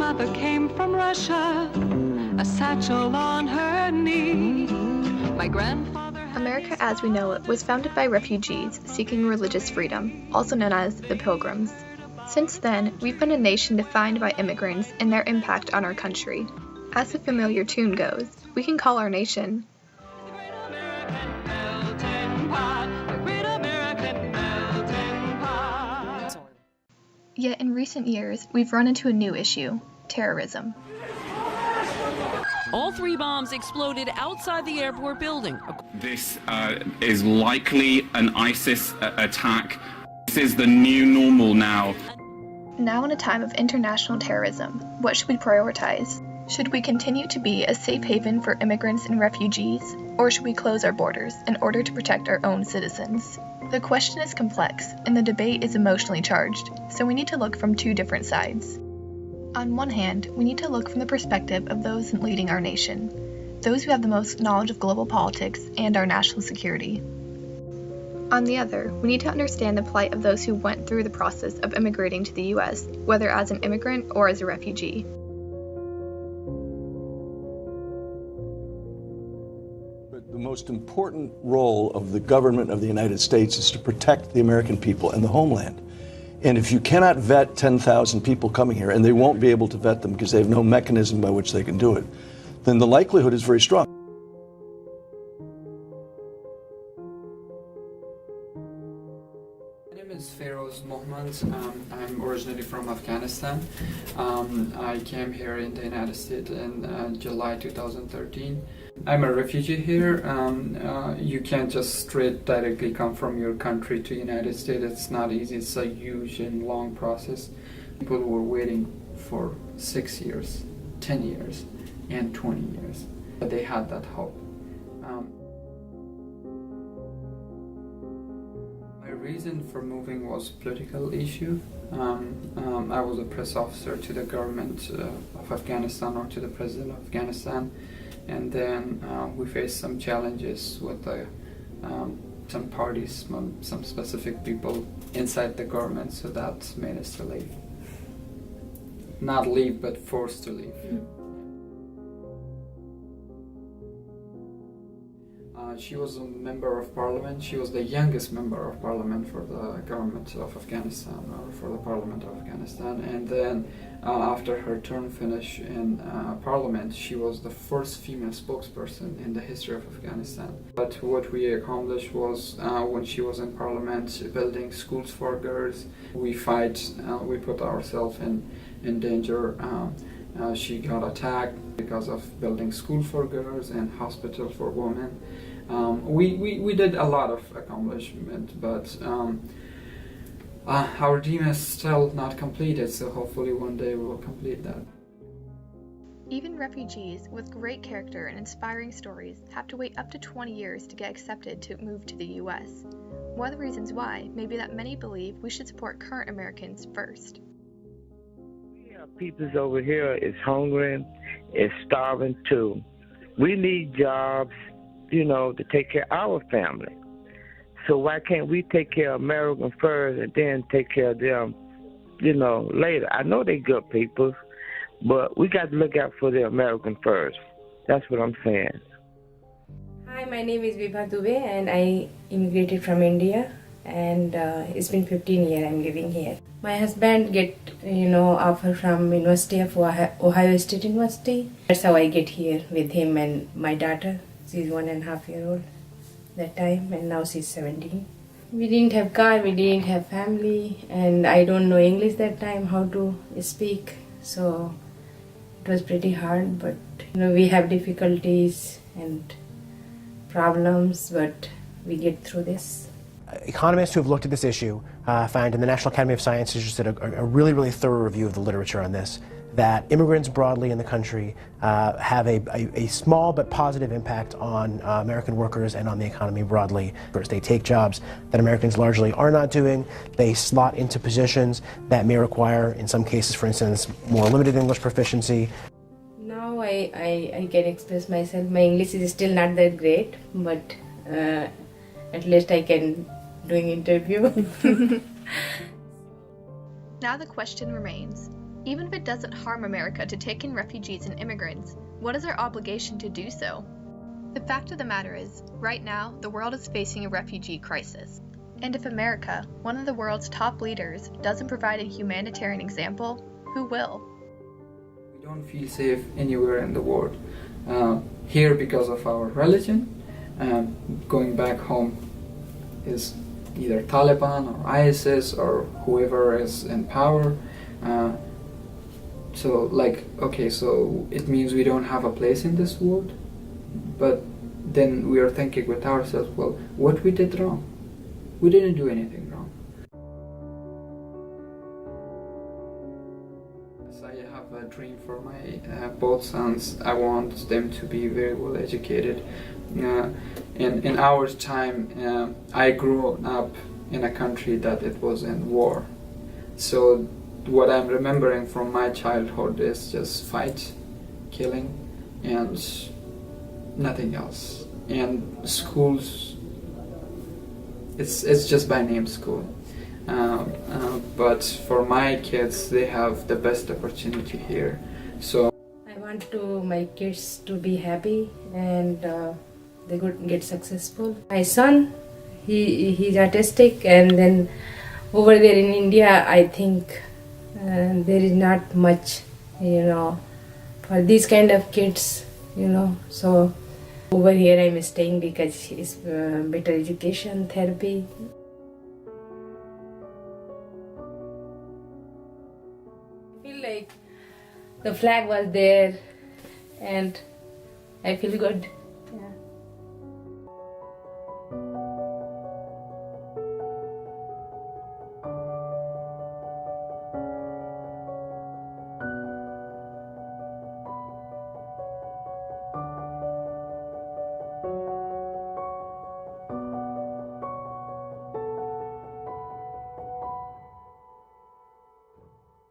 mother came from Russia, a satchel on her knee. My grandfather... America as we know it was founded by refugees seeking religious freedom, also known as the Pilgrims. Since then, we've been a nation defined by immigrants and their impact on our country. As the familiar tune goes, we can call our nation Yet in recent years, we've run into a new issue: terrorism. All 3 bombs exploded outside the airport building. This is likely an ISIS attack. This is the new normal now. Now in a time of international terrorism, what should we prioritize? Should we continue to be a safe haven for immigrants and refugees, or should we close our borders in order to protect our own citizens? The question is complex, and the debate is emotionally charged, so we need to look from 2 different sides. On one hand, we need to look from the perspective of those leading our nation, those who have the most knowledge of global politics and our national security. On the other, we need to understand the plight of those who went through the process of immigrating to the U.S., whether as an immigrant or as a refugee. The most important role of the government of the United States is to protect the American people and the homeland. And if you cannot vet 10,000 people coming here, and they won't be able to vet them because they have no mechanism by which they can do it, then the likelihood is very strong. My name is Feroz Mohammed. I'm originally from Afghanistan. I came here in the United States in July 2013. I'm a refugee here. You can't just straight directly come from your country to the United States. It's not easy. It's a huge and long process. People were waiting for 6 years, 10 years, and 20 years. But they had that hope. My reason for moving was political issue. I was a press officer to the government of Afghanistan, or to the president of Afghanistan. And then we faced some challenges with some parties, some specific people inside the government, so that made us to leave. Not leave, but forced to leave. She was a member of parliament. She was the youngest member of parliament for the government of Afghanistan, or for the parliament of Afghanistan. And then after her term finished in parliament, she was the first female spokesperson in the history of Afghanistan. But what we accomplished was, when she was in parliament, building schools for girls. We put ourselves in danger. She got attacked because of building school for girls and hospital for women. We did a lot of accomplishment, but our dream is still not completed, so hopefully one day we will complete that. Even refugees with great character and inspiring stories have to wait up to 20 years to get accepted to move to the U.S. One of the reasons why may be that many believe we should support current Americans first. People over here is hungry, is starving too. We need jobs, to take care of our family. So why can't we take care of Americans first and then take care of them, later? I know they're good people, but we got to look out for the American first. That's what I'm saying. Hi, my name is Vibha Dubey, and I immigrated from India, and it's been 15 years I'm living here. My husband get offer from University of Ohio State University. That's how I get here with him and my daughter. She's 1.5 years old that time, and now she's 17. We didn't have car, we didn't have family, and I don't know English that time, how to speak, so it was pretty hard. But we have difficulties and problems, but we get through this. Economists who have looked at this issue found, in the National Academy of Sciences just did a really, really thorough review of the literature on this, that immigrants broadly in the country have a small but positive impact on American workers and on the economy broadly. First, they take jobs that Americans largely are not doing. They slot into positions that may require, in some cases, for instance, more limited English proficiency. Now I can express myself. My English is still not that great, but at least I can doing interview. Now the question remains, Even if it doesn't harm America to take in refugees and immigrants, what is our obligation to do so? The fact of the matter is, right now, the world is facing a refugee crisis. And if America, one of the world's top leaders, doesn't provide a humanitarian example, who will? We don't feel safe anywhere in the world. Here because of our religion, going back home is either Taliban or ISIS or whoever is in power. So it means we don't have a place in this world. But then we are thinking with ourselves, well, what we did wrong? We didn't do anything wrong. I have a dream for my both sons. I want them to be very well educated. In our time, I grew up in a country that it was in war. So what I'm remembering from my childhood is just fight, killing, and nothing else. And schools, it's just by name school. But for my kids, they have the best opportunity here. So I want my kids to be happy and they could get successful. My son, he's autistic, and then over there in India, I think there is not much, for these kind of kids, So over here I'm staying because it's better education, therapy. I feel like the flag was there and I feel good.